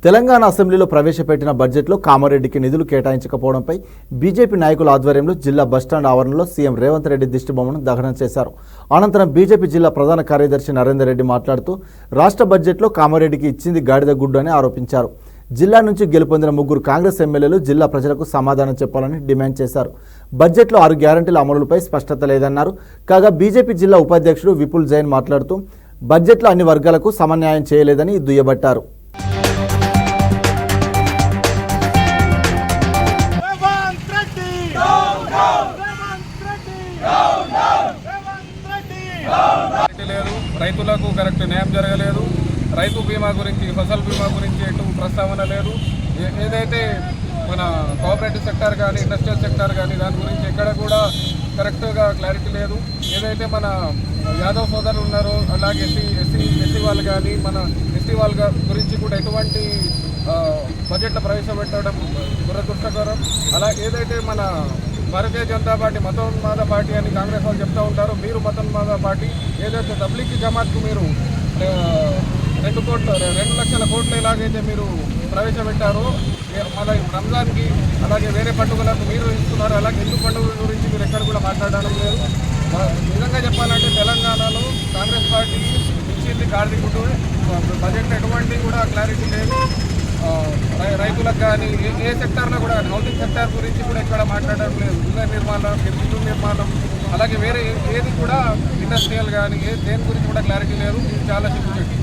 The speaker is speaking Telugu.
తెలంగాణ అసెంబ్లీలో ప్రవేశపెట్టిన బడ్జెట్లో కామారెడ్డికి నిధులు కేటాయించకపోవడంపై బీజేపీ నాయకుల ఆధ్వర్యంలో జిల్లా బస్టాండ్ ఆవరణలో సీఎం రేవంత్ రెడ్డి దిష్టిబొమ్మను దహనం చేశారు. అనంతరం బీజేపీ జిల్లా ప్రధాన కార్యదర్శి నరేందర్ రెడ్డి మాట్లాడుతూ రాష్ట్ర బడ్జెట్లో కామారెడ్డికి ఇచ్చింది గాడిద గుడ్డు అని ఆరోపించారు. జిల్లా నుంచి గెలుపొందిన 3 కాంగ్రెస్ ఎమ్మెల్యేలు జిల్లా ప్రజలకు సమాధానం చెప్పాలని డిమాండ్ చేశారు. బడ్జెట్లో 6 గ్యారంటీల అమలుపై స్పష్టత లేదన్నారు. కాగా బీజేపీ జిల్లా ఉపాధ్యక్షుడు విపుల్ జైన్ మాట్లాడుతూ బడ్జెట్లో అన్ని వర్గాలకు సమన్యాయం చేయలేదని దుయ్యబట్టారు. రైతులకు కరెక్ట్ న్యాయం జరగలేదు. రైతు బీమా గురించి, ఫసల్ బీమా గురించి ఎటు ప్రస్తావన లేదు. ఏదైతే మన కోఆపరేటివ్ సెక్టార్ కానీ, ఇండస్ట్రియల్ సెక్టార్ కానీ దాని గురించి ఎక్కడ కూడా కరెక్ట్గా క్లారిటీ లేదు. ఏదైతే మన యాదవ్ సోదరులు ఉన్నారో అలాగే ఎస్సీ వాళ్ళు కానీ, మన ఎస్టీ వాళ్ళ గురించి కూడా ఎటువంటి బడ్జెట్లో ప్రవేశపెట్టడం దురదృష్టకరం. అలా ఏదైతే మన భారతీయ జనతా పార్టీ మతోన్మాద పార్టీ అని కాంగ్రెస్ వాళ్ళు చెప్తూ ఉంటారు. మీరు మతోన్మాద పార్టీ. ఏదైతే తబ్లీగీ జమాత్కు మీరు 2 లక్షల కోట్లు ఎలాగైతే మీరు ప్రవేశపెట్టారో, మళ్ళీ రంజాన్కి అలాగే వేరే పండుగలకు మీరు ఇస్తున్నారు. అలాగే హిందూ పండుగల గురించి మీరు ఎక్కడ కూడా మాట్లాడడం లేదు. నిజంగా చెప్పాలంటే తెలంగాణలో కాంగ్రెస్ పార్టీ ఇచ్చింది గాడిద గుడ్డు. బడ్జెట్లో ఎటువంటి కూడా క్లారిటీ లేదు. రైతులకు కానీ ఏ సెక్టార్లో కూడా హౌసింగ్ సెక్టార్ గురించి కూడా ఎక్కడ మాట్లాడడం లేదు. ఇళ్ళ నిర్మాణం, ఇల్లు నిర్మాణం అలాగే వేరే ఏది కూడా ఇండస్ట్రియల్ కానీ దేని గురించి కూడా క్లారిటీ లేదు. ఇది చాలా సిగ్గుచేటు.